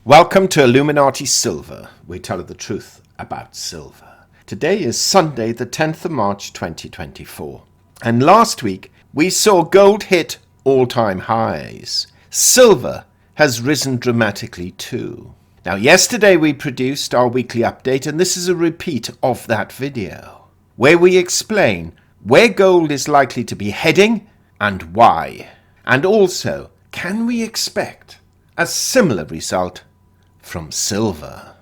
Welcome to Illuminati Silver. We tell you the truth about silver. Today is Sunday, the 10th of March 2024. And last week, we saw gold hit all-time highs. Silver has risen dramatically too. Now, yesterday we produced our weekly update, and this is a repeat of that video, where we explain where gold is likely to be heading and why. And also, can we expect a similar result from silver?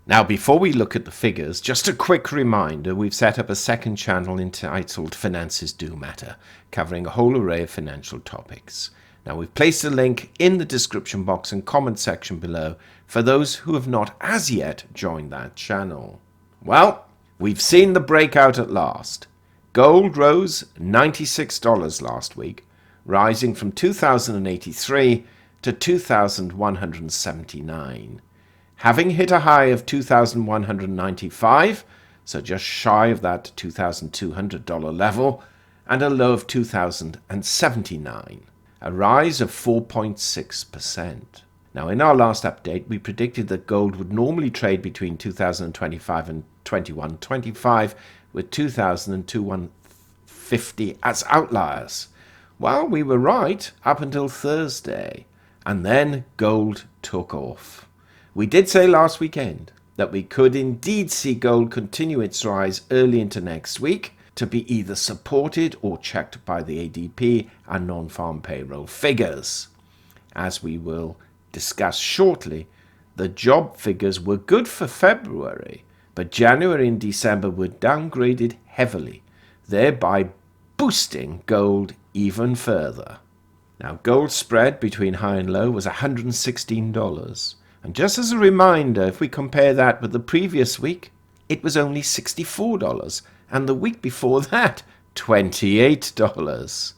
Now, before we look at the figures, just a quick reminder, we've set up a second channel entitled Finances Do Matter, covering a whole array of financial topics. Now, we've placed a link in the description box and comment section below for those who have not as yet joined that channel. Well, we've seen the breakout at last. Gold rose $96 last week, rising from $2,083 to $2,179. Having hit a high of $2,195, so just shy of that $2,200 level, and a low of $2,079, a rise of 4.6%. Now, in our last update, we predicted that gold would normally trade between 2025 and 2125, with 2,000 and 2,150 as outliers. Well, we were right up until Thursday, and then gold took off. We did say last weekend that we could indeed see gold continue its rise early into next week to be either supported or checked by the ADP and non-farm payroll figures. As we will discuss shortly, the job figures were good for February, but January and December were downgraded heavily, thereby boosting gold even further. Now, gold spread between high and low was $116. And just as a reminder, if we compare that with the previous week, it was only $64, and the week before that, $28.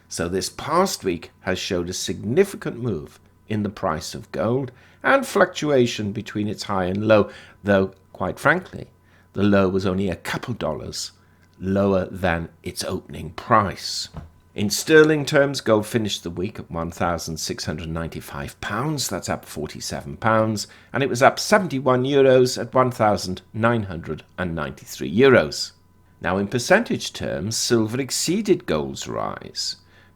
So this past week has showed a significant move in the price of gold and fluctuation between its high and low, though, quite frankly, the low was only a couple dollars lower than its opening price. In sterling terms, gold finished the week at £1,695, that's up £47, and it was up €71 at €1,993. Now, in percentage terms, silver exceeded gold's rise,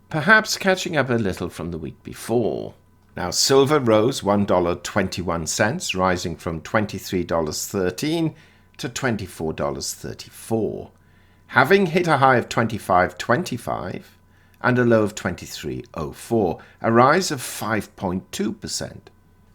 perhaps catching up a little from the week before. Now, silver rose $1.21, rising from $23.13 to $24.34, having hit a high of $25.25 and a low of $23.04, a rise of 5.2%,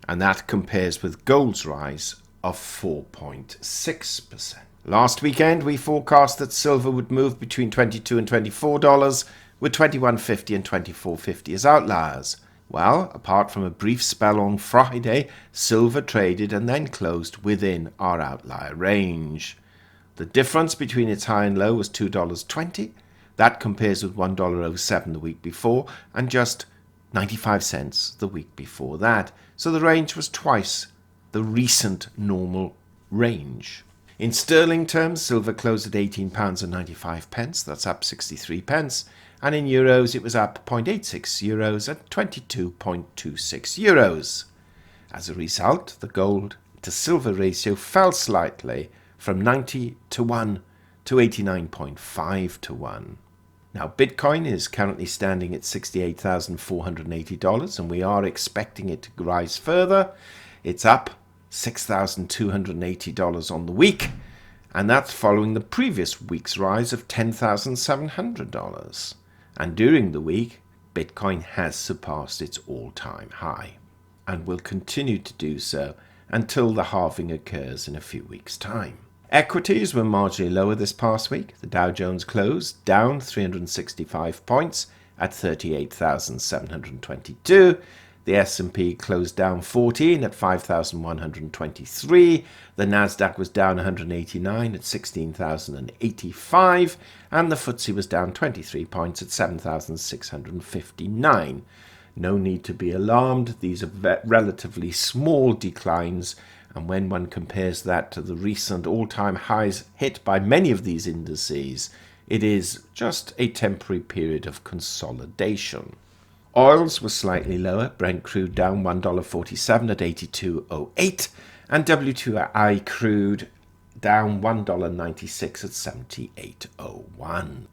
and that compares with gold's rise of 4.6%. Last weekend, we forecast that silver would move between $22 and $24, with $21.50 and $24.50 as outliers. Well, apart from a brief spell on Friday, silver traded and then closed within our outlier range. The difference between its high and low was $2.20. That compares with $1.07 the week before and just 95 cents the week before that. So the range was twice the recent normal range. In sterling terms, silver closed at £18.95, that's up 63 pence, and in euros it was up 0.86 euros at 22.26 euros. As a result, the gold to silver ratio fell slightly from 90 to 1 to 89.5 to 1. Now, Bitcoin is currently standing at $68,480, and we are expecting it to rise further. It's up $6,280 on the week, and that's following the previous week's rise of $10,700. And during the week, Bitcoin has surpassed its all-time high, and will continue to do so until the halving occurs in a few weeks' time. Equities were marginally lower this past week. The Dow Jones closed down 365 points at 38,722. The S&P closed down 14 at 5,123. The Nasdaq was down 189 at 16,085. And the FTSE was down 23 points at 7,659. No need to be alarmed. These are relatively small declines. And when one compares that to the recent all-time highs hit by many of these indices, It is just a temporary period of consolidation. Oils were slightly lower, Brent crude down $1.47 at 82.08, and WTI crude down $1.96 at 78.01.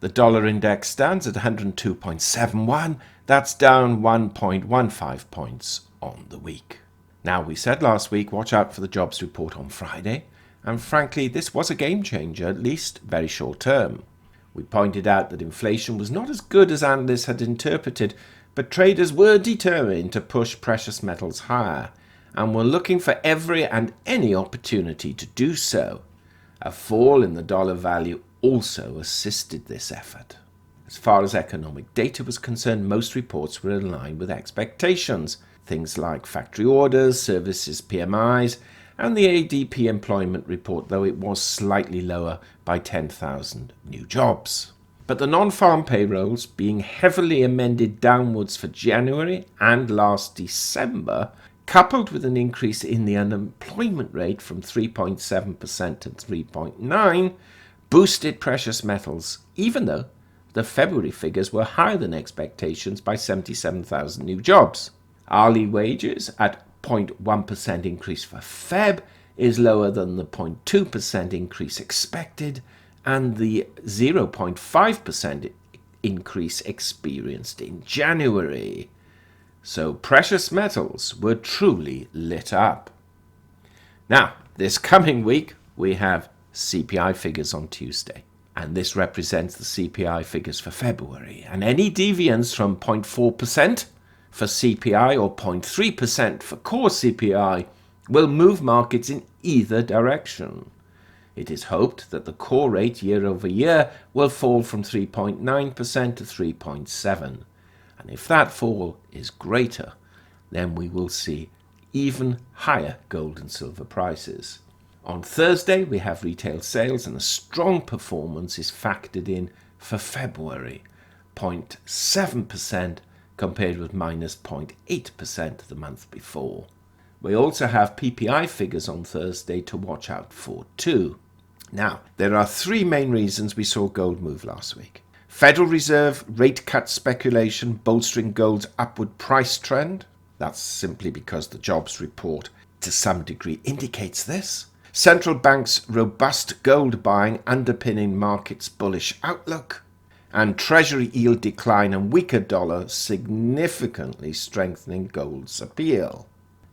The dollar index stands at 102.71. That's down 1.15 points on the week. Now, we said last week, watch out for the jobs report on Friday. And frankly, this was a game changer, at least very short term. We pointed out that inflation was not as good as analysts had interpreted, but traders were determined to push precious metals higher and were looking for every and any opportunity to do so. A fall in the dollar value also assisted this effort. As far as economic data was concerned, most reports were in line with expectations. Things like factory orders, services PMIs, and the ADP employment report, though it was slightly lower by 10,000 new jobs. But the non-farm payrolls, being heavily amended downwards for January and last December, coupled with an increase in the unemployment rate from 3.7% to 3.9%, boosted precious metals, even though the February figures were higher than expectations by 77,000 new jobs. Hourly wages at 0.1% increase for Feb is lower than the 0.2% increase expected and the 0.5% increase experienced in January. So precious metals were truly lit up. Now, this coming week, we have CPI figures on Tuesday, and this represents the CPI figures for February, and any deviance from 0.4% for CPI or 0.3% for core CPI will move markets in either direction. It is hoped that the core rate year over year will fall from 3.9% to 3.7%. And if that fall is greater, then we will see even higher gold and silver prices. On Thursday, we have retail sales, and a strong performance is factored in for February, 0.7% compared with minus 0.8% the month before. We also have PPI figures on Thursday to watch out for too. Now, there are three main reasons we saw gold move last week. Federal Reserve rate cut speculation bolstering gold's upward price trend. That's simply because the jobs report to some degree indicates this. Central banks' robust gold buying underpinning markets' bullish outlook. And Treasury yield decline and weaker dollar significantly strengthening gold's appeal.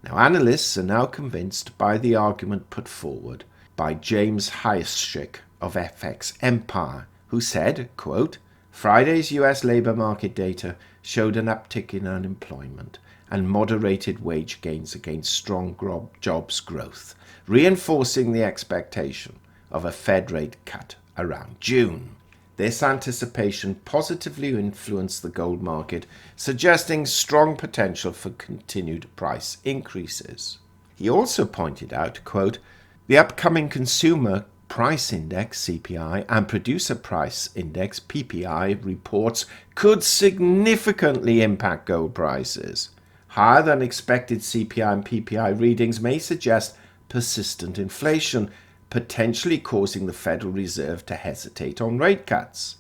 Now, analysts are now convinced by the argument put forward by James Hyschik of FX Empire, who said, quote, Friday's US labor market data showed an uptick in unemployment and moderated wage gains against strong jobs growth, reinforcing the expectation of a Fed rate cut around June. This anticipation positively influenced the gold market, suggesting strong potential for continued price increases. He also pointed out, quote, the upcoming consumer price index, CPI, and producer price index, PPI, reports could significantly impact gold prices. Higher than expected CPI and PPI readings may suggest persistent inflation, potentially causing the Federal Reserve to hesitate on rate cuts.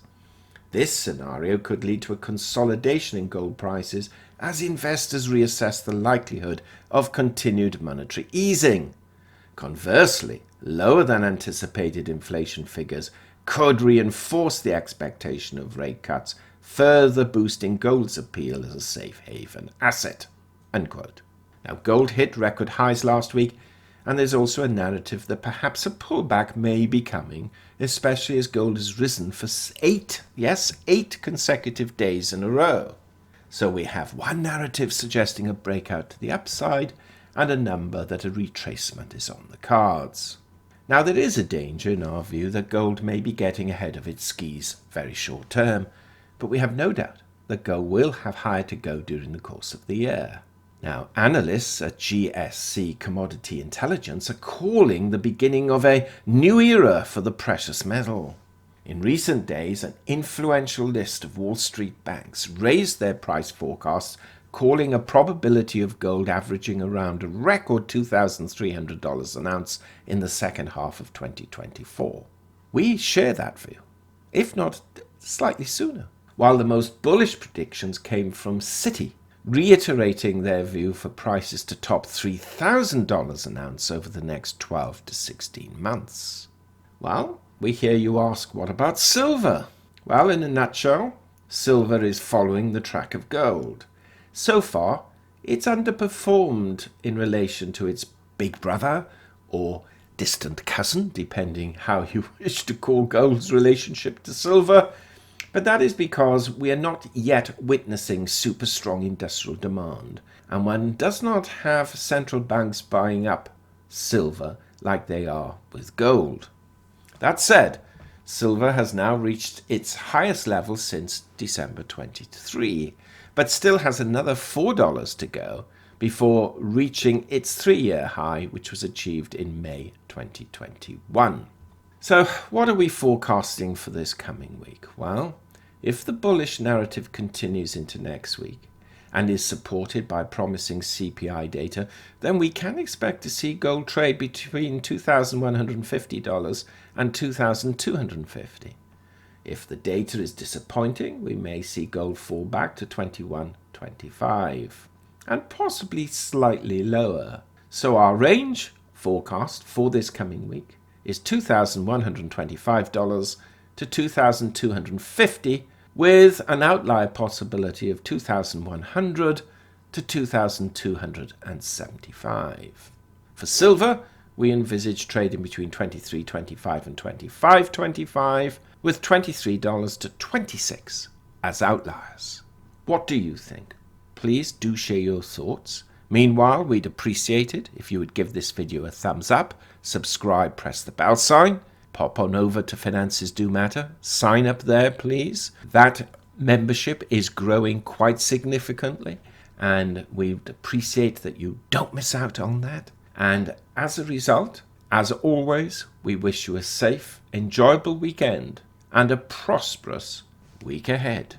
This scenario could lead to a consolidation in gold prices as investors reassess the likelihood of continued monetary easing. Conversely, lower than anticipated inflation figures could reinforce the expectation of rate cuts, further boosting gold's appeal as a safe haven asset. Unquote. Now, gold hit record highs last week, and there's also a narrative that perhaps a pullback may be coming, especially as gold has risen for 8 consecutive days in a row. So we have one narrative suggesting a breakout to the upside, and a number that a retracement is on the cards. Now, there is a danger, in our view, that gold may be getting ahead of its skis very short term, but we have no doubt that gold will have higher to go during the course of the year. Now, analysts at GSC Commodity Intelligence are calling the beginning of a new era for the precious metal. In recent days, an influential list of Wall Street banks raised their price forecasts, calling a probability of gold averaging around a record $2,300 an ounce in the second half of 2024. We share that view. if not slightly sooner. While the most bullish predictions came from Citi, reiterating their view for prices to top $3,000 an ounce over the next 12 to 16 months. Well, we hear you ask, what about silver? Well, in a nutshell, silver is following the track of gold. So far, it's underperformed in relation to its big brother or distant cousin, depending how you wish to call gold's relationship to silver. But that is because we are not yet witnessing super strong industrial demand, and one does not have central banks buying up silver like they are with gold. That said, silver has now reached its highest level since December 23, but still has another $4 to go before reaching its 3-year high, which was achieved in May 2021. So what are we forecasting for this coming week? Well, if the bullish narrative continues into next week and is supported by promising CPI data, then we can expect to see gold trade between $2,150 and $2,250. If the data is disappointing, we may see gold fall back to $21.25 and possibly slightly lower. So our range forecast for this coming week is $2,125 to $2,250, with an outlier possibility of $2,100 to $2,275. For silver, we envisage trading between $23.25 and $25.25, with $23 to $26 as outliers. What do you think? Please do share your thoughts. Meanwhile, we'd appreciate it if you would give this video a thumbs up, subscribe, press the bell sign, pop on over to Finances Do Matter, sign up there please. That membership is growing quite significantly, and we'd appreciate that you don't miss out on that. And as a result, as always, we wish you a safe, enjoyable weekend and a prosperous week ahead.